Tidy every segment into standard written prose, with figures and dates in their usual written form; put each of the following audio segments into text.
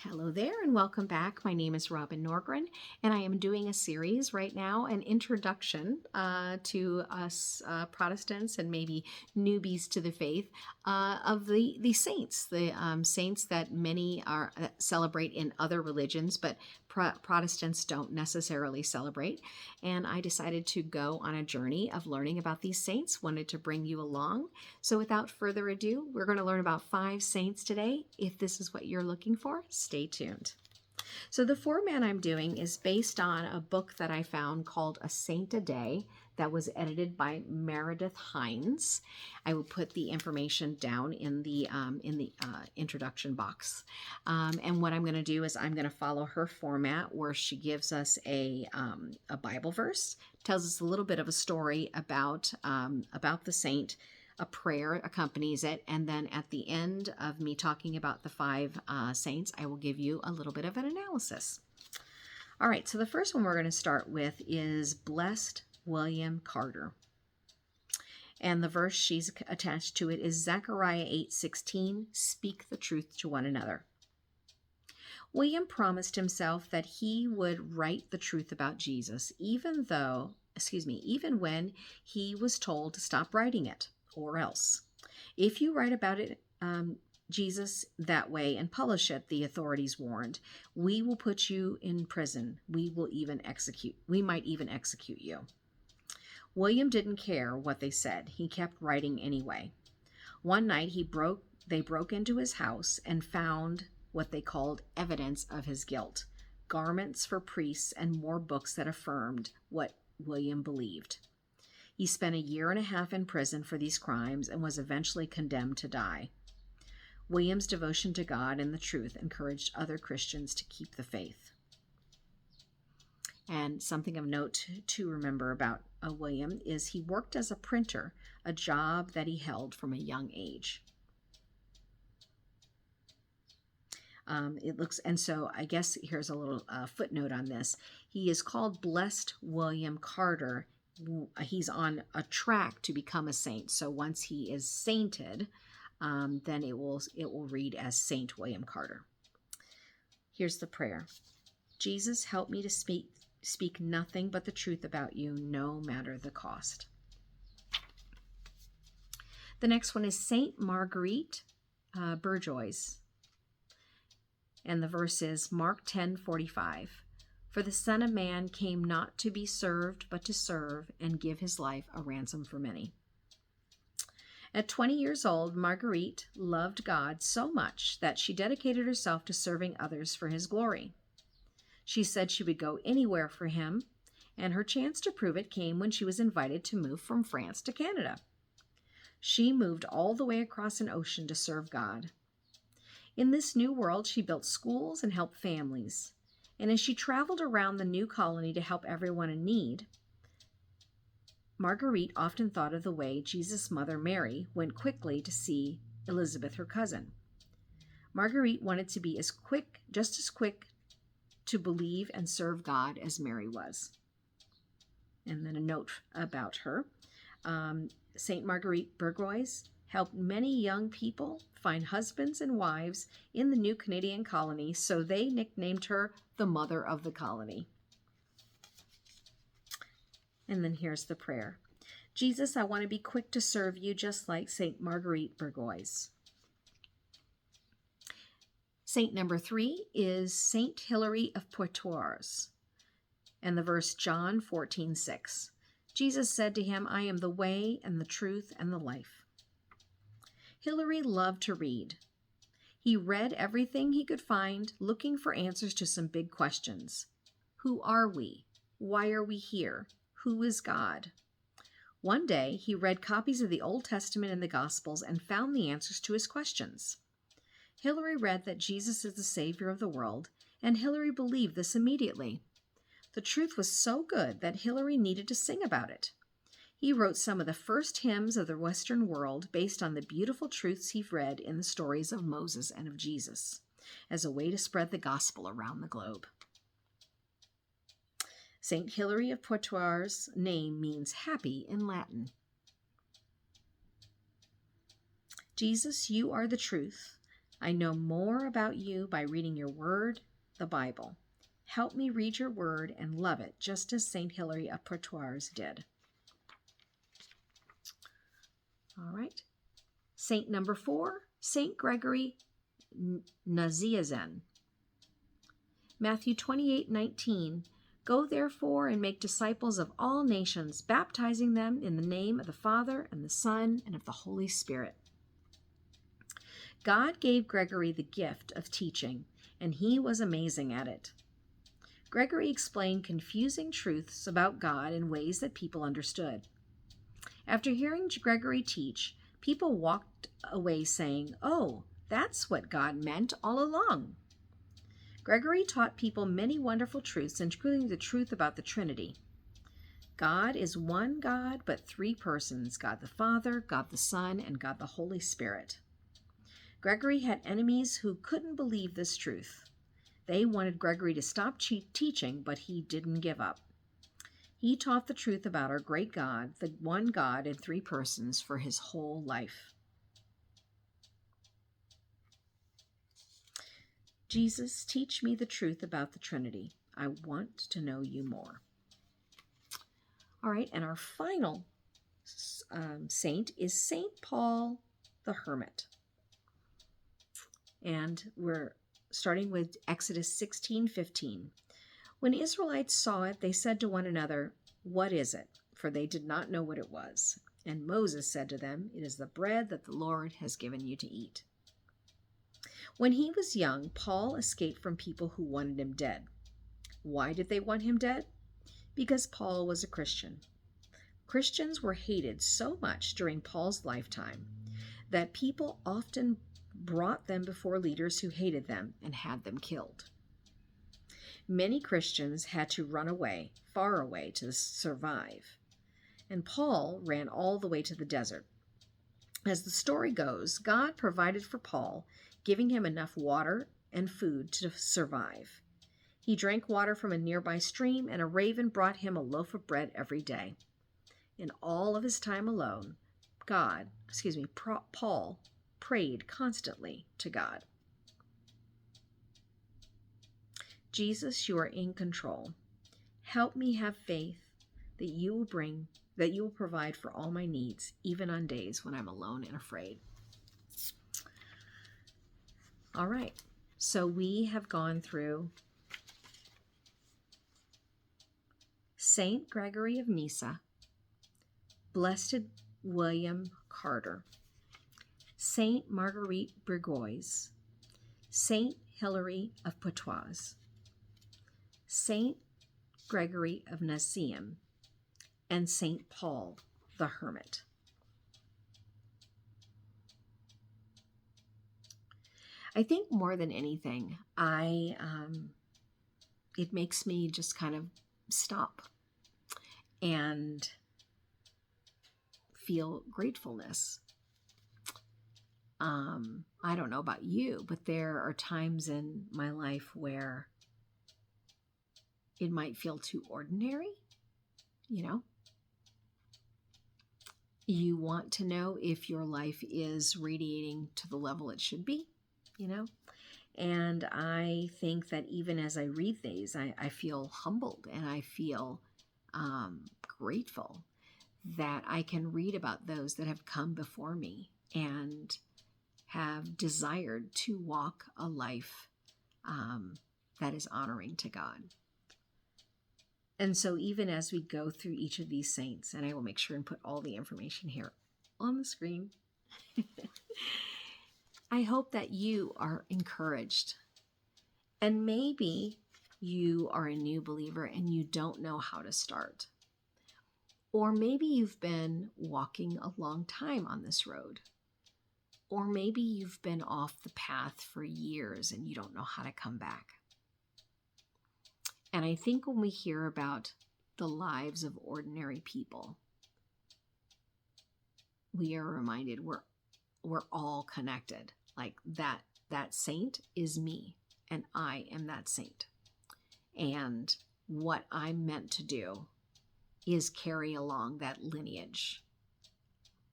Hello there and welcome back. My name is Robin Norgren and I am doing a series right now, an introduction to us Protestants and maybe newbies to the faith of the saints, the saints that many are celebrate in other religions, but Protestants don't necessarily celebrate. And I decided to go on a journey of learning about these saints, wanted to bring you along. So without further ado, we're going to learn about 5 saints today. If this is what you're looking for, stay tuned. So the format I'm doing is based on a book that I found called A Saint a Day that was edited by Meredith Hines. I will put the information down in the introduction box. And what I'm going to do is I'm going to follow her format where she gives us a Bible verse, tells us a little bit of a story about the saint. A prayer accompanies it, and then at the end of me talking about the 5 saints, I will give you a little bit of an analysis. All right, so the first one we're going to start with is Blessed William Carter. And the verse she's attached to it is Zechariah 8:16, speak the truth to one another. William promised himself that he would write the truth about Jesus, even when he was told to stop writing it. Or else. If you write about it, Jesus that way and publish it, the authorities warned, we will put you in prison. We might even execute you. William didn't care what they said. He kept writing anyway. One night they broke into his house and found what they called evidence of his guilt, garments for priests and more books that affirmed what William believed. He spent 1.5 years in prison for these crimes and was eventually condemned to die. William's devotion to God and the truth encouraged other Christians to keep the faith. And something of note to remember about William is he worked as a printer, a job that he held from a young age. So I guess here's a little footnote on this. He is called Blessed William Carter. He's on a track to become a saint. So once he is sainted, then it will read as Saint William Carter. Here's the prayer. Jesus, help me to speak nothing but the truth about you, no matter the cost. The next one is Saint Marguerite Bourgeois. And the verse is Mark 10:45. For the Son of Man came not to be served, but to serve and give his life a ransom for many. At 20 years old, Marguerite loved God so much that she dedicated herself to serving others for his glory. She said she would go anywhere for him, and her chance to prove it came when she was invited to move from France to Canada. She moved all the way across an ocean to serve God. In this new world, she built schools and helped families. And as she traveled around the new colony to help everyone in need, Marguerite often thought of the way Jesus' mother Mary went quickly to see Elizabeth, her cousin. Marguerite wanted to be just as quick to believe and serve God as Mary was. And then a note about her. Saint Marguerite Bourgeois helped many young people find husbands and wives in the new Canadian colony, so they nicknamed her the Mother of the Colony. And then here's the prayer. Jesus, I want to be quick to serve you just like Saint Marguerite Bourgeois. Saint number 3 is Saint Hilary of Poitiers. And the verse John 14:6. Jesus said to him, I am the way and the truth and the life. Hilary loved to read. He read everything he could find, looking for answers to some big questions. Who are we? Why are we here? Who is God? One day, he read copies of the Old Testament and the Gospels and found the answers to his questions. Hilary read that Jesus is the Savior of the world, and Hilary believed this immediately. The truth was so good that Hilary needed to sing about it. He wrote some of the first hymns of the Western world based on the beautiful truths he read in the stories of Moses and of Jesus, as a way to spread the gospel around the globe. Saint Hilary of Poitiers' name means happy in Latin. Jesus, you are the truth. I know more about you by reading your word, the Bible. Help me read your word and love it, just as St. Hilary of Poitiers did. All right. Saint number 4, St. Gregory Nazianzen. Matthew 28:19. Go therefore and make disciples of all nations, baptizing them in the name of the Father and the Son and of the Holy Spirit. God gave Gregory the gift of teaching, and he was amazing at it. Gregory explained confusing truths about God in ways that people understood. After hearing Gregory teach, people walked away saying, "Oh, that's what God meant all along." Gregory taught people many wonderful truths, including the truth about the Trinity. God is one God, but 3 persons: God the Father, God the Son, and God the Holy Spirit. Gregory had enemies who couldn't believe this truth. They wanted Gregory to stop teaching, but he didn't give up. He taught the truth about our great God, the one God in 3 persons, for his whole life. Jesus, teach me the truth about the Trinity. I want to know you more. All right, and our final saint is St. Paul the Hermit. And we're starting with Exodus 16:15. When Israelites saw it, they said to one another, "What is it?" For they did not know what it was. And Moses said to them, "It is the bread that the Lord has given you to eat." When he was young, Paul escaped from people who wanted him dead. Why did they want him dead? Because Paul was a Christian. Christians were hated so much during Paul's lifetime that people often brought them before leaders who hated them and had them killed. Many Christians had to run away, far away, to survive. And Paul ran all the way to the desert. As the story goes, God provided for Paul, giving him enough water and food to survive. He drank water from a nearby stream, and a raven brought him a loaf of bread every day. In all of his time alone, Paul prayed constantly to God. Jesus, you are in control. Help me have faith that you will provide for all my needs, even on days when I'm alone and afraid. All right, so we have gone through Saint Gregory of Nyssa, Blessed William Carter, Saint Marguerite Bourgeois, Saint Hilary of Poitiers, Saint Gregory of Nazianzen, and Saint Paul the Hermit. I think more than anything, it makes me just kind of stop and feel gratefulness. I don't know about you, but there are times in my life where it might feel too ordinary, You want to know if your life is radiating to the level it should be, And I think that even as I read these, I feel humbled and I feel grateful that I can read about those that have come before me and have desired to walk a life that is honoring to God. And so even as we go through each of these saints, and I will make sure and put all the information here on the screen, I hope that you are encouraged. And maybe you are a new believer and you don't know how to start. Or maybe you've been walking a long time on this road. Or maybe you've been off the path for years and you don't know how to come back. And I think when we hear about the lives of ordinary people, we are reminded we're all connected. Like that saint is me, and I am that saint. And what I'm meant to do is carry along that lineage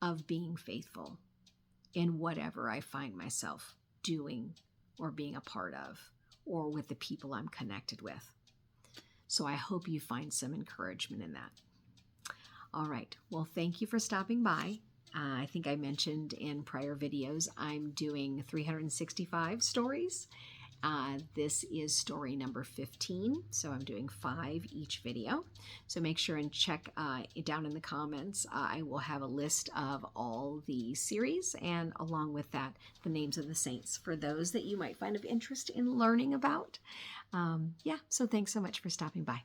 of being faithful in whatever I find myself doing or being a part of, or with the people I'm connected with. So I hope you find some encouragement in that. All right. Well, thank you for stopping by. I think I mentioned in prior videos, I'm doing 365 stories. This is story number 15, so I'm doing 5 each video. So make sure and check down in the comments. I will have a list of all the series, and along with that, the names of the saints for those that you might find of interest in learning about. So thanks so much for stopping by.